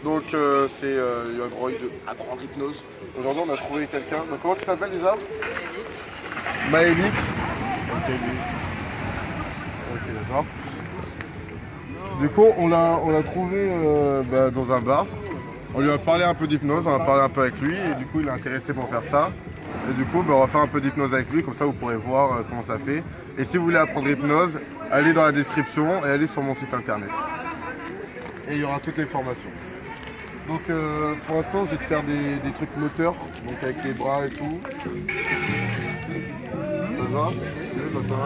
Donc c'est un droid de apprendre l'hypnose. Aujourd'hui on a trouvé quelqu'un. Donc comment tu t'appelles déjà? Maëlix. Ok, lui. Ok, d'accord. Du coup on l'a trouvé dans un bar. On lui a parlé un peu d'hypnose, on a parlé un peu avec lui et du coup il est intéressé pour faire ça. Et du coup on va faire un peu d'hypnose avec lui, comme ça vous pourrez voir comment ça fait. Et si vous voulez apprendre l'hypnose, allez dans la description et allez sur mon site internet. Et il y aura toutes les formations. Donc pour l'instant je vais te faire des trucs moteurs, donc avec les bras et tout. Ça va? Ok, ça va.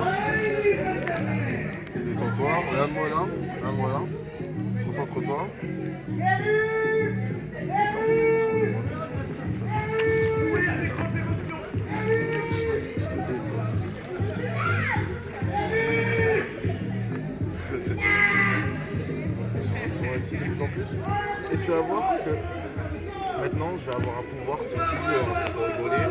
Et détends-toi, regarde-moi là, regarde-moi là. Concentre-toi. En plus. Et tu vas voir que maintenant je vais avoir un pouvoir, c'est tout pour rigoler.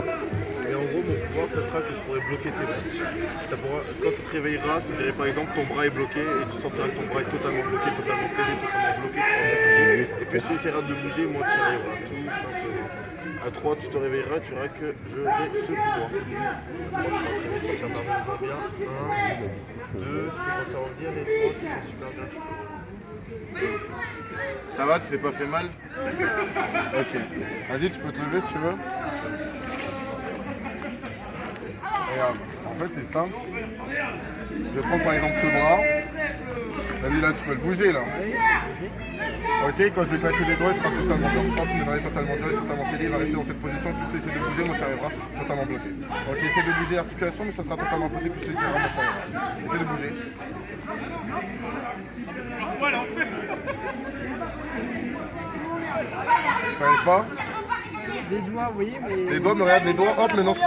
Et en gros mon pouvoir ce sera que je pourrais bloquer tes bras. Quand tu te réveilleras, je te dirais par exemple ton bras est bloqué et tu sentiras que ton bras est totalement bloqué, totalement scellé, totalement bloqué, et puis tu essaieras de le bouger, moi tu y arriveras tout simplement. À 3 tu te réveilleras, tu verras que j'ai ce pouvoir. 3 tu vas te réveiller, tu vas faire bien. 1, 2, tu peux sentir bien, et 3 tu sens super bien. Ça va, tu t'es pas fait mal? Ok. Vas-y, tu peux te lever si tu veux. Regarde, en fait c'est simple. Je vais prendre par exemple ce bras. Vas-y, là tu peux le bouger là. Ok, quand je vais claquer les doigts, il sera totalement bloqué. Quand tu le verras totalement bloqué, totalement scellé, il va rester dans cette position. Plus tu essaies de bouger, moi tu arriveras totalement bloqué. Ok, essaie de bouger l'articulation, mais ça sera totalement impossible. Plus tu essaieras, moi tu arriveras. Essaie de bouger. Voilà. T'arrives pas? Les doigts, vous voyez, mais... Les doigts, mais regarde, les doigts, hop, maintenant c'est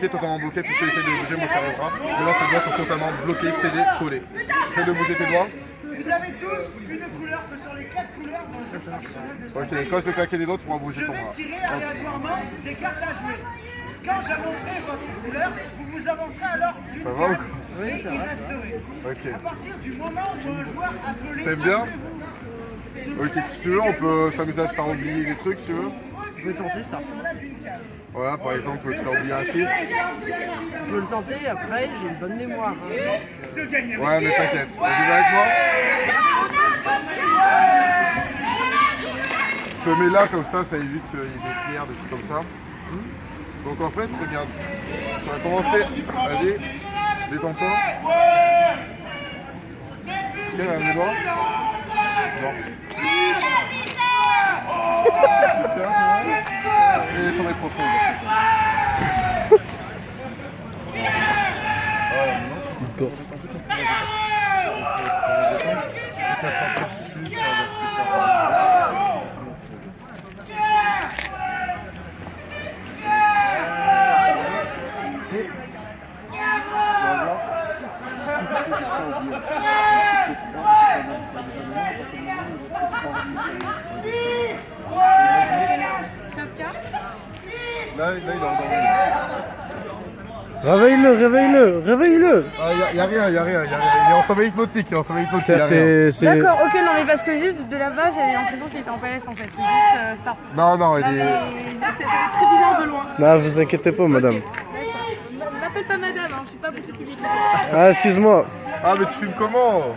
totalement bloqué, puis tu essaies de bouger, moi ça arrivera. Maintenant ces doigts sont totalement bloqués, scellés, collés. Essaie de bouger tes doigts. Vous avez tous une couleur que sur les 4 couleurs dont je suis personnel de ça. Ok, quand je vais claquer les doigts, tu pourras bouger ton bras. Je vais tirer aléatoirement des cartes à jouer. Quand j'avancerai votre couleur, vous vous avancerez alors d'une Ça va ou case quoi? et il resterez. Ok. À partir du moment où un joueur appelé... T'aimes bien? Ok, si tu veux, on peut s'amuser à se faire oublier des trucs, si tu veux. Je peux tenter ça. Voilà, par exemple, tu fais oublier un chiffre. Je peux le tenter, après j'ai une bonne mémoire. Hein. Ouais, mais t'inquiète. Vas-y, viens avec moi. Je te mets là, comme ça évite qu'il y ait des pierres, des trucs comme ça. Donc en fait, regarde, tu vas commencer, allez, détends-toi. Ok, regarde les doigts. Non. Tiens, et ça va être profond. Voilà, maintenant. Là, il est endormi. Réveille-le, réveille-le, réveille-le. Ah, y a rien. Il est en sommeil hypnotique, y a rien. D'accord, ok, non, mais parce que juste de là-bas, j'avais l'impression qu'il était en PLS en fait. C'est juste ça. Non, il Non, est... mais c'était très bizarre de loin. Non, vous inquiétez pas, madame. Ok, d'accord. M'appelle pas madame, hein, je suis pas beaucoup publique. Ah, excuse-moi. Ah, mais tu filmes comment?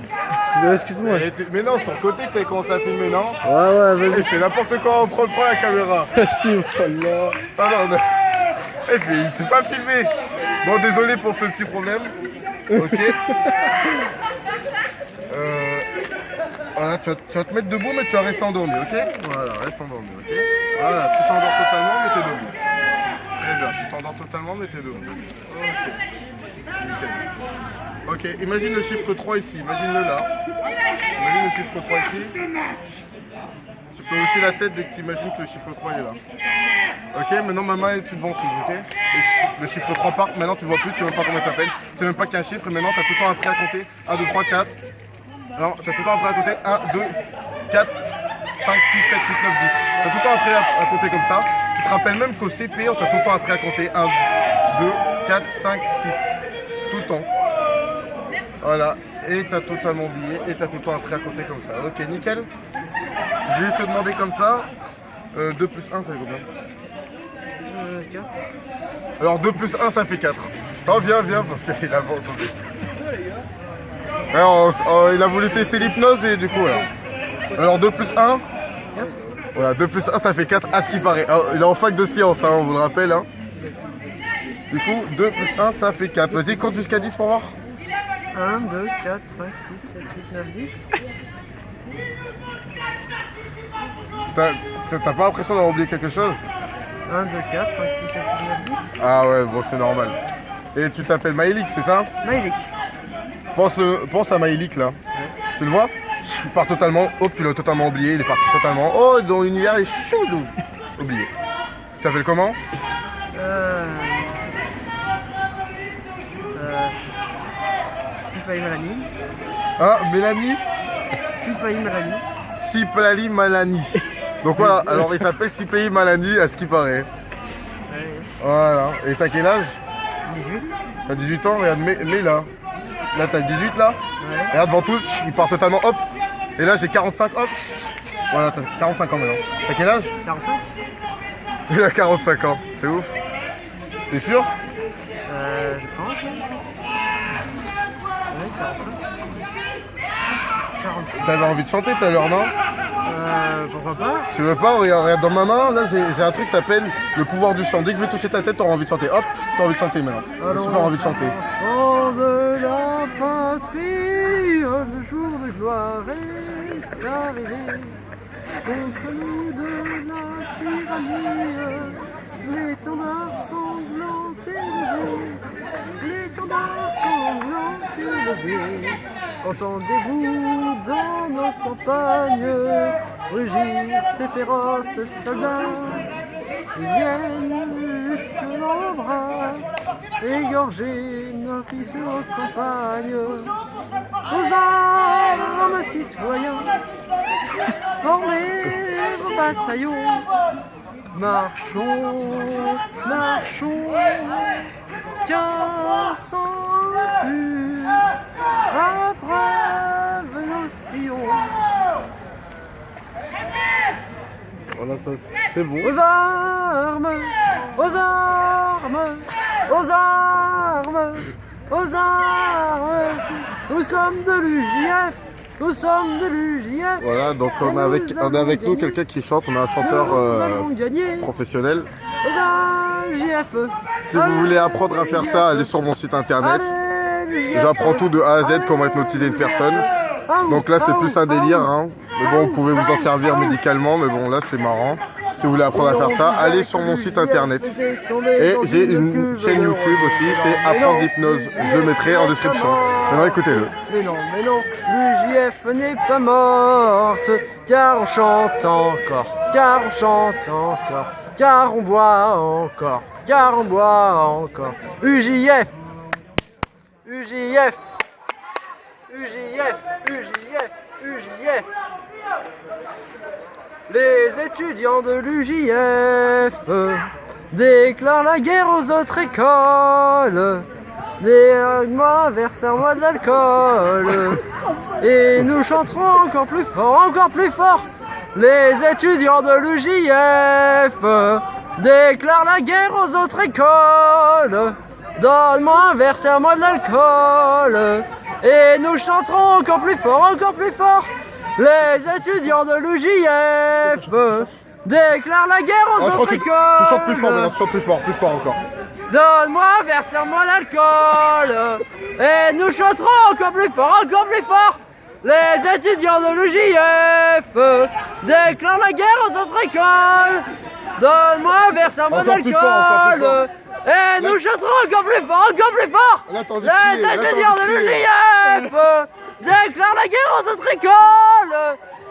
Excuse-moi. Mais non, sur le côté que t'as commencé à filmer, non? Ouais, Eh, vas-y. c'est n'importe quoi, prends la caméra. Voilà. Ah non. Eh, il s'est pas filmé. Bon, désolé pour ce petit problème. Ok. Voilà, tu vas te mettre debout, mais tu vas rester endormi, ok? Voilà, reste endormi, ok? Voilà, tu t'endors totalement, mais t'es debout. Très bien, tu t'endors totalement, mais t'es debout. Ok. Nickel. Ok, imagine le chiffre 3 ici, imagine-le là. Imagine le chiffre 3 ici. Tu peux hocher la tête dès que tu imagines que le chiffre 3 est là. Ok, maintenant ma main est dessus devant tout, ok? Le chiffre 3 part, maintenant tu ne vois plus, tu ne sais même pas comment il s'appelle. Tu ne sais même pas qu'un chiffre, et maintenant tu as tout le temps appris à compter. 1, 2, 3, 4. Alors, tu as tout le temps appris à compter 1, 2, 4, 5, 6, 7, 8, 9, 10. Tu as tout le temps appris à compter comme ça. Tu te rappelles même qu'au CP, on t'a tout le temps appris à compter 1, 2, 4, 5, 6. Tout le temps. Voilà. Et tu as totalement oublié, et tu as tout le temps appris à compter comme ça. Ok, nickel. je vais juste te demander comme ça. 2 plus 1, ça fait combien? 4. Alors 2 plus 1, ça fait 4. Non, viens, parce qu'il a pas entendu. Alors, il a voulu tester l'hypnose et du coup, voilà. Alors 2 plus 1. 4. Voilà, 2 plus 1, ça fait 4 à ce qui paraît. Alors, il est en fac de sciences, hein, on vous le rappelle. Hein. Du coup, 2 plus 1, ça fait 4. Vas-y, compte jusqu'à 10 pour voir. 1, 2, 4, 5, 6, 7, 8, 9, 10. T'as pas l'impression d'avoir oublié quelque chose? 1, 2, 4, 5, 6, 7, 8, 9, 10. Ah ouais, bon, c'est normal. Et tu t'appelles Maïlik, c'est ça? Maïlik. Pense à Maïlik, là. Tu le vois? Il part totalement. Hop, tu l'as totalement oublié. Il est parti totalement. Oh, dans l'univers, il est chaud. Oublié. Tu t'appelles comment? Sipaï Malani. Ah, Mélanie? Sipaï Malani. Siplali Malani. Donc voilà, alors il s'appelle Siplali Malani à ce qui paraît. Allez. Voilà. Et t'as quel âge? 18. T'as 18 ans, regarde, mais là. Là, t'as 18 là. Ouais. Regarde devant tous, il part totalement hop. Et là, j'ai 45, hop. Voilà, t'as 45 ans maintenant. T'as quel âge? 45. Il a 45 ans, c'est ouf. T'es sûr? Je pense. Ouais, 45. 46. T'avais envie de chanter tout à l'heure, non? Pourquoi pas? Tu veux pas? Regarde dans ma main, là j'ai un truc qui s'appelle le pouvoir du chant. Dès que je vais toucher ta tête, t'auras envie de chanter. Hop, t'as envie de chanter maintenant. J'ai super envie de chanter. Enfants de la patrie, le jour de gloire est arrivé. Contre nous de la tyrannie, l'étendard sanglant est levé. L'étendard sanglant est levé. Entendez-vous dans nos campagnes rugir ces féroces soldats? Ils viennent jusque dans nos bras, égorger nos fils et nos compagnes. Aux armes, citoyens, formez vos bataillons. Marchons, marchons, qu'un sang plus après nos sillons. Voilà, ça, c'est bon. Aux armes, aux armes, aux armes, aux armes. Nous sommes de l'UJF, nous sommes de l'UJF. Voilà, donc on a avec nous quelqu'un qui chante, on a un chanteur professionnel. Aux UJF. Si vous voulez apprendre à faire ça, allez sur mon site internet. J'apprends tout de A à Z, comment hypnotiser une personne. Donc là c'est plus un délire, hein. Mais bon, vous pouvez vous en servir médicalement, mais bon là c'est marrant. Si vous voulez apprendre à faire ça, allez sur mon site internet. Et j'ai une chaîne YouTube aussi, c'est Apprendre l'hypnose. Je le mettrai en description. Maintenant écoutez-le. Mais non, l'UJF n'est pas morte, car on chante encore, car on chante encore, car on boit encore, car on boit encore. UJF, UJF, UJF, UJF, UJF. Les étudiants de l'UJF déclarent la guerre aux autres écoles. Moi, versez-moi de l'alcool. Et nous chanterons encore plus fort, encore plus fort. Les étudiants de l'UJF déclarent la guerre aux autres écoles. Donne-moi un verre, serre-moi de l'alcool. Et nous chanterons encore plus fort, encore plus fort. Les étudiants de l'UJF déclarent la guerre aux autres écoles. Tu chantes plus fort maintenant, tu chantes plus fort encore. Donne-moi un verre, serre-moi l'alcool. Et nous chanterons encore plus fort, encore plus fort. Les étudiants de l'UJF déclarent la guerre aux autres écoles. Donne-moi un verre, serre-moi l'alcool. Et nous chanterons encore plus fort, encore plus fort. Les étudiants de l'UJF déclarent la guerre aux autres écoles.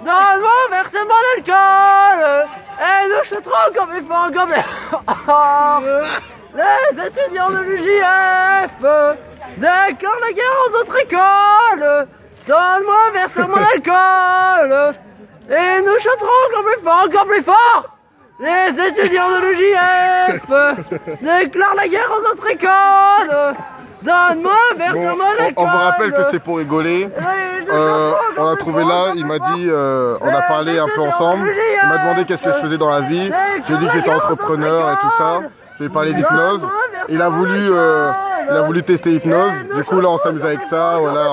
Donne-moi un verre, serre-moi l'alcool. Et nous chanterons encore plus fort, encore plus fort. Les étudiants de l'UJF déclarent la guerre aux autres écoles. Donne-moi un verre, serre-moi l'alcool. Et nous chanterons encore plus fort, encore plus fort. Les étudiants de l'UJF déclarent la guerre aux autres écoles. Donne-moi, Bon, verse-moi la on vous rappelle que colle. c'est pour rigoler. Les On l'a trouvé là, il m'a dit, on a parlé un peu ensemble. Il m'a demandé qu'est-ce que je faisais dans la vie. J'ai dit que j'étais entrepreneur et tout ça. Je lui ai parlé d'hypnose. Il a voulu tester hypnose. Du coup là on s'amuse avec ça. Voilà,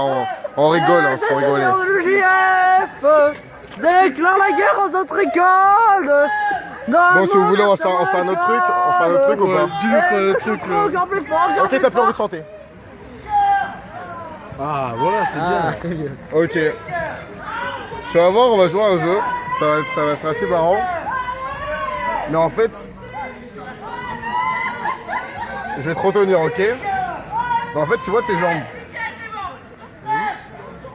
on rigole, hein, faut rigoler. Déclare la guerre aux autres écoles. Bon, si vous voulez, on fait un autre truc. On fait un autre truc ou pas? Dis-nous faire le truc. Encore plus fort, encore Ok, plus t'as plus fort. envie de chanter. Ah, voilà, c'est bien. Ok. Tu vas voir, on va jouer à un jeu. Ça va être assez marrant. Mais en fait, je vais te retenir, ok? Mais en fait, tu vois tes jambes.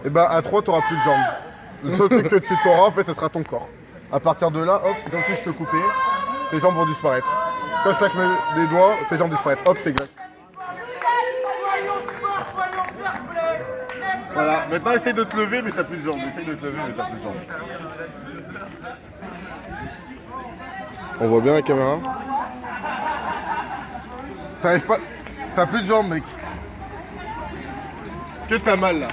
Et bah à 3, tu n'auras plus de jambes. Le seul truc que tu t'auras, en fait, ce sera ton corps. À partir de là, hop, comme si je te coupais, tes jambes vont disparaître. Quand je claque des doigts, tes jambes disparaissent. Hop, t'es glace. Voilà, maintenant essaye de te lever, mais t'as plus de jambes. Essaye de te lever, mais t'as plus de jambes. On voit bien la caméra. T'arrives pas. T'as plus de jambes, mec. Est-ce que t'as mal là?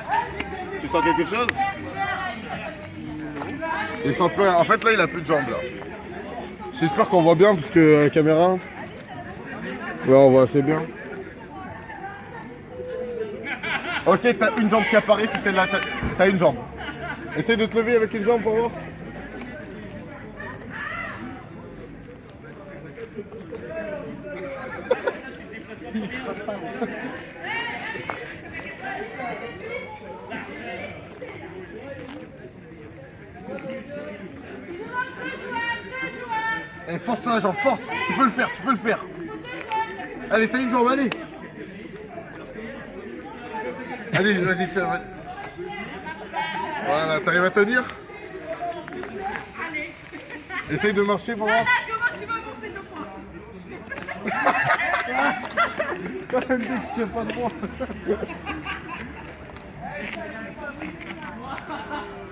Tu sens quelque chose? Il sent plus rien. En fait là il a plus de jambes là. J'espère qu'on voit bien parce que la caméra. Ouais, on voit assez bien. Ok, t'as une jambe qui apparaît, si celle-là, t'as une jambe. Essaye de te lever avec une jambe pour voir. Eh, force sur la jambe, force. Tu peux le faire, tu peux le faire. Allez, t'as une jambe, allez. Allez, vas-y, tiens, vas-y. Voilà, t'arrives à tenir? Essaye de marcher pour voir. Comment tu vas avancer le point? Je sais pas droit.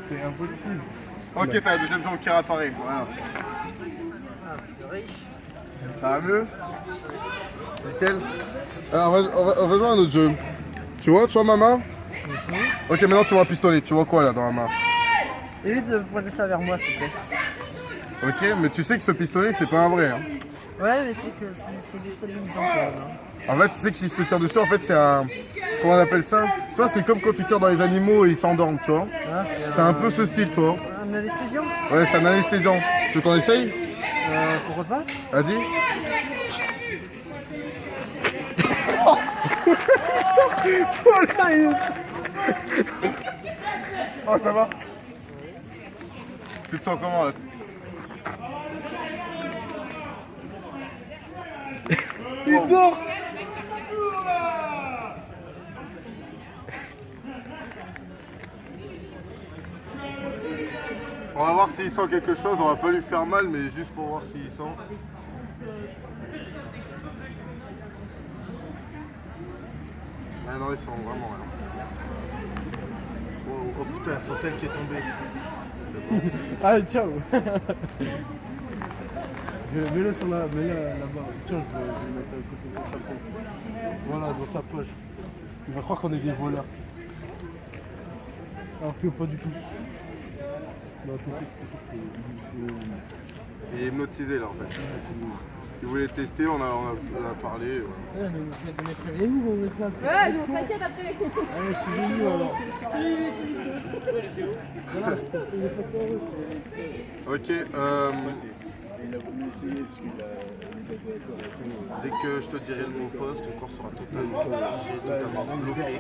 C'est impossible. Ok, t'as la deuxième jambe qui réapparaît. Voilà. Ça va mieux? Nickel. Alors, on va jouer à un autre jeu. Tu vois ma main? Ok, maintenant tu vois un pistolet. Tu vois quoi là dans la main? Évite de pointer ça vers moi, s'il te plaît. Ok, mais tu sais que ce pistolet, c'est pas un vrai. Hein. Ouais, mais c'est que c'est déstabilisant quand même. Hein. En fait, tu sais que si je te tire dessus, en fait, c'est un. Comment on appelle ça? Tu vois, c'est comme quand tu tires dans les animaux et ils s'endorment, tu vois. Ah, C'est un peu ce style, tu vois. Un anesthésiant? Ouais, c'est un anesthésiant. Tu veux qu'on essaye? Pourquoi pas? Vas-y. Oh, ça va? Tu te sens comment là? Il dort! On va voir s'il sent quelque chose, on va pas lui faire mal, mais juste pour voir s'il sent. Ah non, il sent vraiment rien. Oh, oh putain, c'est elle qui est tombée. Allez, ciao. Mets-le sur la, mets-le là-bas. Tiens, je vais le mettre à côté de son chapeau. Voilà, dans sa poche. Il va croire qu'on est des voleurs. Alors que pas du tout. Non, Il est hypnotisé là en fait. Il voulait tester, on a parlé. Ouais, mais où on met ça? Ouais, mais on s'inquiète après. Allez, excusez-nous alors. Ok, dès que je te dirai le mot pause, ton corps sera totalement figé, totalement bloqué.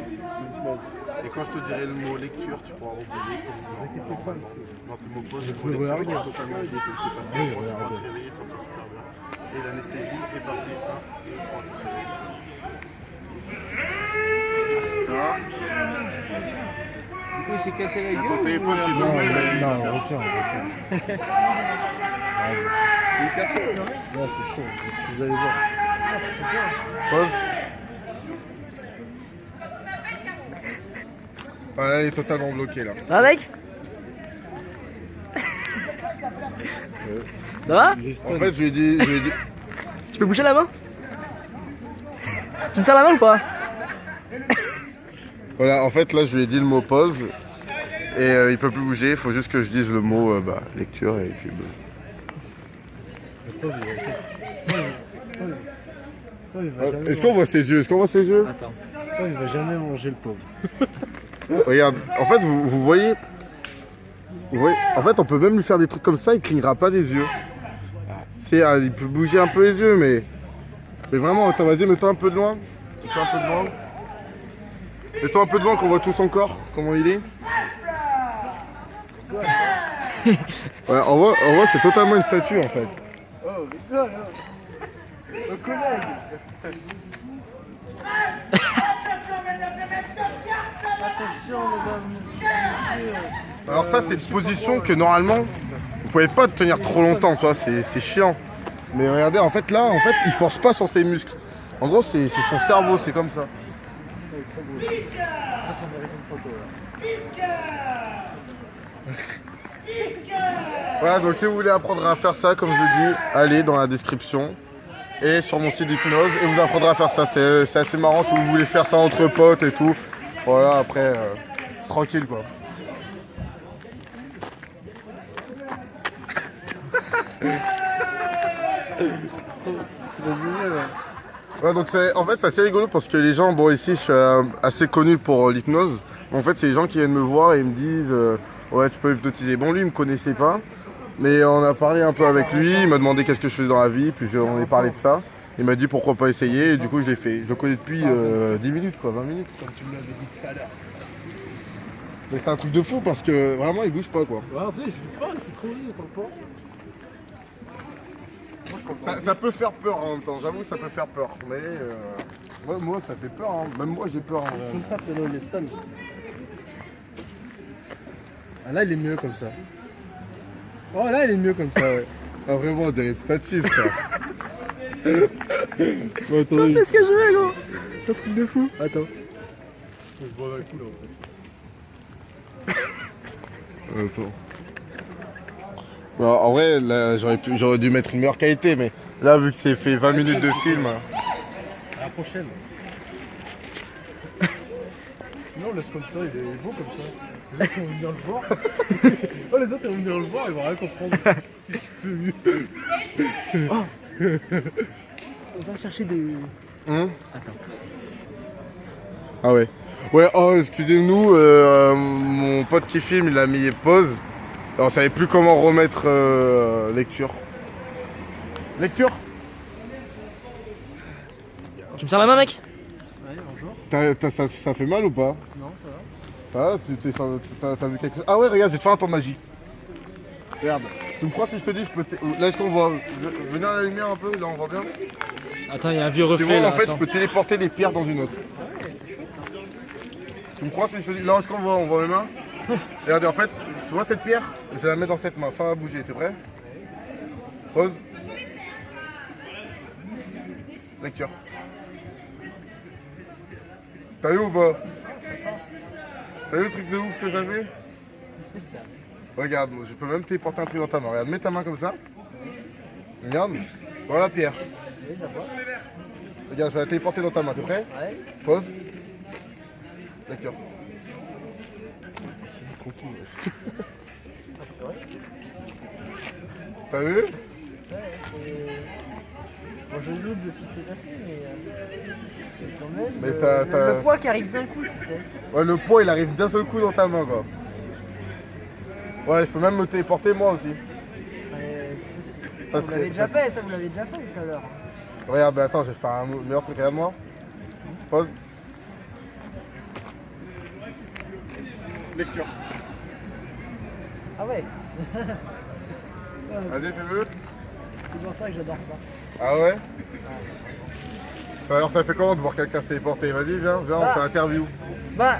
Et quand je te dirai le mot lecture, tu pourras oublier comme donc le mot pause, c'est pour lecture, il est totalement figé, c'est pas fait. Tu pourras te réveiller, te sentir super bien. Et l'anesthésie est partie. 1, 2, 3, tu te réveilles. Il s'est cassé la Ton téléphone qui est Non, tombé, non, on retient. Ouais, c'est chaud, vous allez voir. Pause. Ouais, il est totalement bloqué là. Ça va, mec? Ça va? En fait, je lui ai dit. Tu peux bouger la main? Tu me serres la main ou pas? Voilà, en fait, là, je lui ai dit le mot pause. Et il peut plus bouger, il faut juste que je dise le mot lecture et puis... Le pauvre, il va jamais Est-ce qu'on voit ses yeux? Est-ce qu'on voit ses yeux? Attends. il va jamais manger le pauvre. Regarde, en fait, vous voyez... En fait, on peut même lui faire des trucs comme ça, il clignera pas des yeux. Il peut bouger un peu les yeux, mais vraiment, attends, vas-y, mets-toi un peu de loin. Mets-toi un peu de loin. Mets-toi un peu de loin qu'on voit tout son corps, comment il est. Ouais, en vrai, c'est totalement une statue, en fait. Oh, rigole, hein. Le collègue. Attention, mesdames, messieurs. Alors ça, c'est une position que, normalement, vous pouvez pas tenir trop longtemps, tu vois, c'est chiant. Mais regardez, en fait, là, il force pas sur ses muscles. En gros, c'est son cerveau, c'est comme ça. Voilà, donc si vous voulez apprendre à faire ça, comme je vous dis, allez dans la description et sur mon site d'hypnose et vous apprendrez à faire ça. C'est assez marrant si vous voulez faire ça entre potes et tout. Voilà, après, tranquille quoi. Ouais, donc en fait c'est assez rigolo parce que les gens, bon ici je suis assez connu pour l'hypnose. En fait c'est les gens qui viennent me voir et ils me disent ouais tu peux hypnotiser. Bon lui il me connaissait pas, mais on a parlé un peu avec lui, il m'a demandé qu'est-ce que je faisais dans la vie, puis on a parlé de ça. Il m'a dit pourquoi pas essayer et du coup je l'ai fait. Je le connais depuis 10 minutes quoi, 20 minutes. Comme tu me l'avais dit tout à l'heure. Mais c'est un truc de fou parce que vraiment il bouge pas quoi. Regardez, je sais pas, il fait trop rire, t'en penses? Ça peut faire peur en même temps, j'avoue ça peut faire peur, mais ouais, moi ça fait peur, hein. Même moi j'ai peur. Hein, C'est comme ça, Pélo, il est stun. Ah là, il est mieux comme ça. Oh là, il est mieux comme ça, ouais. Ah vraiment on dirait une statue frère. Bon, attendez. Fais ce que je veux, gros. C'est un truc de fou. Attends. Je bois un coup là en fait. Attends. Bon, en vrai là j'aurais dû mettre une meilleure qualité, mais là vu que c'est fait 20 minutes de film. À la prochaine. Non, laisse comme ça, il est beau comme ça. Les autres ils vont venir le voir. Oh, les autres ils vont venir le voir, ils vont rien comprendre. Je fais mieux. Oh. On va chercher des. Attends. Ah ouais. Ouais, oh excusez-nous, mon pote qui filme il a mis pause. Alors on savait plus comment remettre lecture. Lecture? Tu me sers la main, mec? Ouais, bonjour. Ça fait mal ou pas? Non, ça va. Ça va? T'as vu quelque chose? Ah ouais regarde, je vais te faire un tour de magie. Regarde. Tu me crois si je te dis, je peux là est-ce qu'on voit? Venez à la lumière un peu, là on voit bien. Attends, il y a un vieux Tu reflet vois là. en fait attends. je peux téléporter des pierres dans une autre. Ouais, c'est chouette ça. Tu me crois si je te dis? Là est-ce qu'on voit? On voit mes mains? Regardez en fait, tu vois cette pierre? Je vais la mettre dans cette main, ça va bouger, t'es prêt? Pause. Lecture. T'as vu ou pas? T'as vu le truc de ouf que j'avais? C'est spécial. Regarde, je peux même téléporter un truc dans ta main. Regarde, mets ta main comme ça. Regarde, voilà la pierre. Oui, d'accord. Regarde, je vais la téléporter dans ta main, t'es prêt? Ouais. Pause. Lecture. C'est tranquille. T'as vu? Ouais, c'est. Bon, je doute de ce qui s'est passé, mais quand même. Mais le poids qui arrive d'un coup, tu sais. Ouais, le poids il arrive d'un seul coup dans ta main quoi. Ouais, je peux même me téléporter moi aussi. Ça, vous l'avez déjà fait, ça vous l'avez déjà fait tout à l'heure. Regarde, attends, je vais faire un meilleur truc, regarde-moi. Pause. Lecture. Ah ouais. Vas-y, fais-le. C'est pour ça que j'adore ça. Ah ouais? Alors ça fait comment de voir quelqu'un se téléporter? Vas-y, viens, on fait interview. Bah,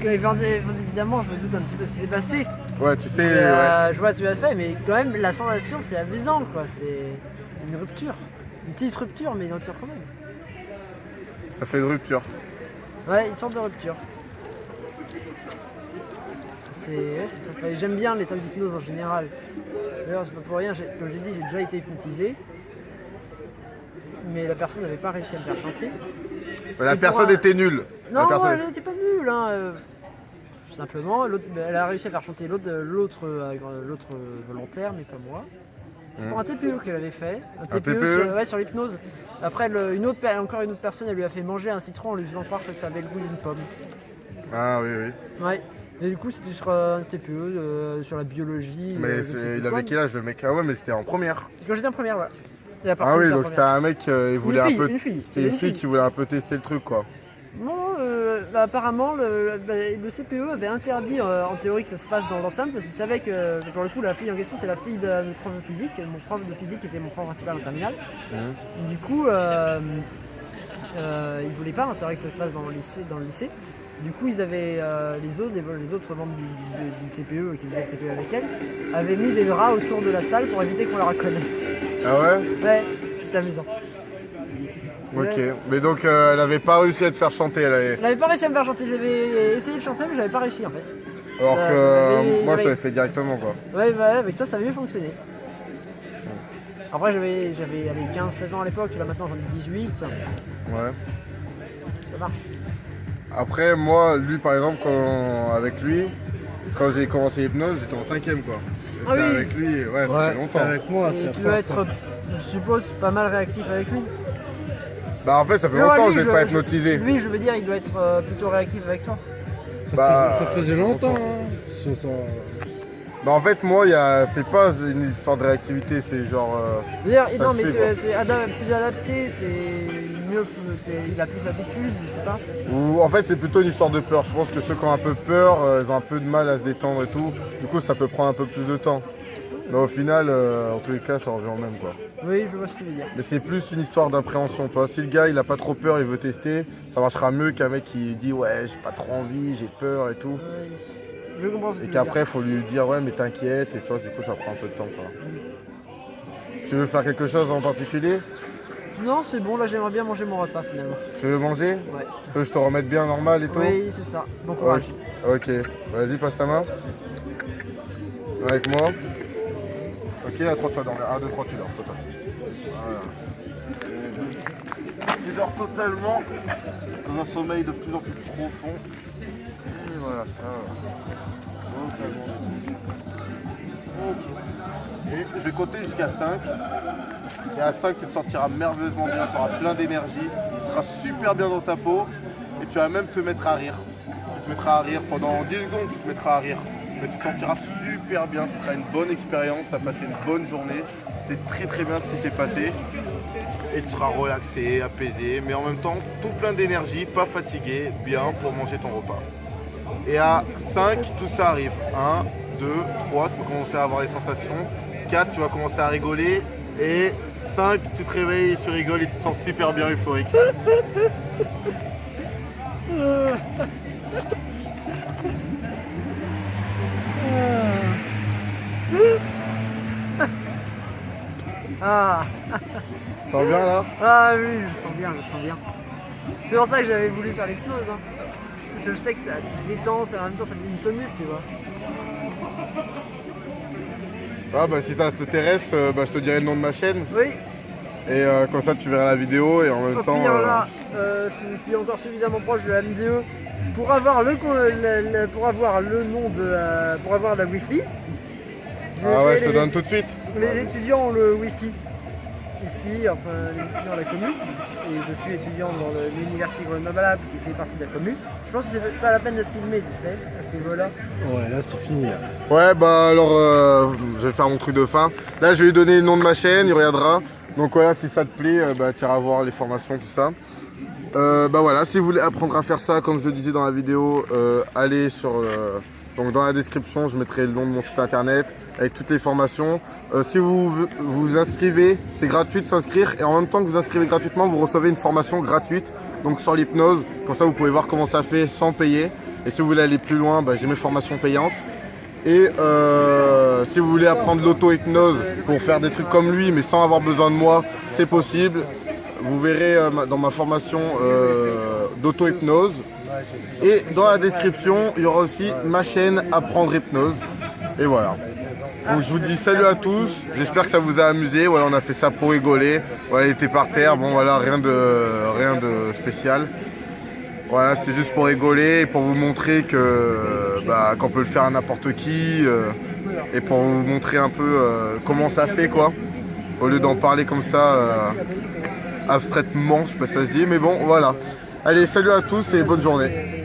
évidemment, je me doute un petit peu ce qui s'est passé. Ouais, tu sais, Je vois ce que tu as fait, mais quand même, la sensation, c'est amusant, quoi. C'est une rupture. Une petite rupture, mais une rupture quand même. ça fait une rupture. Ouais, une sorte de rupture. C'est sympa. Et j'aime bien l'état d'hypnose en général. D'ailleurs, c'est pas pour rien, comme j'ai dit, j'ai déjà été hypnotisé. Mais la personne n'avait pas réussi à me faire chanter. La Et personne pour un- était nulle. Non, La personne... elle n'était pas nulle. nul, hein. Tout simplement. Elle a réussi à faire chanter l'autre volontaire, mais pas moi. C'est pour un TPE qu'elle avait fait. Un TPE, sur l'hypnose. Après, encore une autre personne, elle lui a fait manger un citron en lui faisant croire que ça avait le goût d'une pomme. Ah oui, oui. Ouais. Et du coup, c'était sur un TPE, sur la biologie. Mais il avait quel âge le mec? Ah ouais, mais c'était en première. Quand j'étais en première, ouais. Ah oui, donc c'était un mec, il voulait un peu. C'était une fille fille qui voulait un peu tester le truc, quoi. Non, apparemment, le CPE avait interdit en théorie que ça se passe dans l'enceinte parce qu'il savait que, pour le coup, la fille en question, c'est la fille de notre prof de physique. Mon prof de physique était mon prof principal en terminale. Du coup, il voulait pas interdire que ça se passe dans le lycée. Du coup, ils avaient les autres membres du TPE qui faisaient le TPE avec elle avaient mis des draps autour de la salle pour éviter qu'on la reconnaisse. Ah ouais? Ouais, c'était amusant. Ok, mais donc elle avait pas réussi à te faire chanter, Elle avait pas réussi à me faire chanter, j'avais essayé de chanter mais j'avais pas réussi en fait. Alors Ça que m'avait- moi je ouais. t'avais fait directement, quoi. Ouais, bah, avec toi ça avait mieux fonctionné. Après j'avais 15-16 ans à l'époque, là maintenant j'en ai 18, ça Ouais. marche. Après, moi, lui par exemple, avec lui, quand j'ai commencé l'hypnose, j'étais en 5ème, quoi. Et Ah c'était oui. avec lui, ouais, ça fait Ouais, longtemps. c'était avec moi, Et c'est la tu dois première être, fois. je suppose, pas mal réactif avec lui. Bah en fait, ça fait Non, longtemps lui, que je vais pas hypnotiser. Lui, je veux dire, il doit être plutôt réactif avec toi. Ça faisait longtemps, hein. Bah en fait, moi, c'est pas une histoire de réactivité, c'est genre... Je veux dire, Ça non, se mais fait, quoi. c'est plus adapté, c'est mieux, il a plus d'habitude, je sais pas. Ou en fait, c'est plutôt une histoire de peur. Je pense que ceux qui ont un peu peur, ils ont un peu de mal à se détendre et tout. Du coup, ça peut prendre un peu plus de temps. Mais au final, en tous les cas, ça revient au même, quoi. Oui, je vois ce que tu veux dire. Mais c'est plus une histoire d'appréhension, tu vois. Si le gars il a pas trop peur, il veut tester, ça marchera mieux qu'un mec qui dit ouais j'ai pas trop envie, j'ai peur et tout. Je comprends ce que Et tu veux dire. qu'après il faut lui dire ouais mais t'inquiète et tu vois du coup ça prend un peu de temps quoi. Tu veux faire quelque chose en particulier? Non, c'est bon, là j'aimerais bien manger mon repas finalement. Tu veux manger? Ouais. Tu veux que je te remette bien normal et tout? Oui, c'est ça. Bon courage. Ok, vas-y passe ta main. Avec moi. Ok, à 3 tu vas dormir. 1, 2, 3 tu dors total. Voilà. Tu dors totalement dans un sommeil de plus en plus profond. Et voilà, ça va. Totalement. Ok. Et je vais compter jusqu'à 5. Et à 5, tu te sentiras merveilleusement bien, tu auras plein d'énergie, tu seras super bien dans ta peau et tu vas même te mettre à rire. Tu te mettras à rire pendant 10 secondes, tu te mettras à rire. Mais tu te sentiras super bien, ce sera une bonne expérience, tu as passé une bonne journée, c'était très très bien ce qui s'est passé. Et tu seras relaxé, apaisé, mais en même temps tout plein d'énergie, pas fatigué, bien pour manger ton repas. Et à 5, tout ça arrive. 1, 2, 3, tu peux commencer à avoir des sensations. 4, tu vas commencer à rigoler. Et 5, tu te réveilles et tu rigoles et tu te sens super bien euphorique. Ah, Ça va bien là? ah oui, je sens bien, je sens bien. C'est pour ça que j'avais voulu faire l'hypnose. Hein. Je sais que ça me détend, en même temps ça me donne une tonus, tu vois. Ah bah si ça t'intéresse, je te dirai le nom de ma chaîne. Oui, Et comme ça tu verras la vidéo et en même au temps... pire là, je suis encore suffisamment proche de la MDE pour avoir le nom de pour avoir la Wi-Fi. Ah ouais, je te donne tout de suite. Les étudiants ont le Wi-Fi ici, enfin les étudiants de la commune, et je suis étudiant dans l'université Grenoble qui fait partie de la commune. Je pense que c'est pas la peine de filmer, tu sais, à ce niveau-là. Ouais, là c'est fini. Là. Ouais bah alors je vais faire mon truc de fin. Là je vais lui donner le nom de ma chaîne, il regardera. Donc voilà, si ça te plaît, tu iras voir les formations, tout ça. Bah voilà, si vous voulez apprendre à faire ça, comme je le disais dans la vidéo, allez sur... donc dans la description, je mettrai le nom de mon site internet avec toutes les formations. Si vous vous inscrivez, c'est gratuit de s'inscrire. Et en même temps que vous inscrivez gratuitement, vous recevez une formation gratuite donc sur l'hypnose. Comme ça, vous pouvez voir comment ça fait sans payer. Et si vous voulez aller plus loin, j'ai mes formations payantes. Et si vous voulez apprendre l'auto-hypnose pour faire des trucs comme lui, mais sans avoir besoin de moi, c'est possible. Vous verrez dans ma formation d'auto-hypnose. Et dans la description, il y aura aussi ma chaîne Apprendre Hypnose. Et voilà. Donc je vous dis salut à tous. J'espère que ça vous a amusé. Voilà, on a fait ça pour rigoler. Voilà, il était par terre. Bon voilà, rien de spécial. Voilà, c'est juste pour rigoler et pour vous montrer que qu'on peut le faire à n'importe qui et pour vous montrer un peu comment ça fait quoi. Au lieu d'en parler comme ça abstraitement, je sais pas si ça se dit, mais bon voilà. Allez, salut à tous et bonne journée.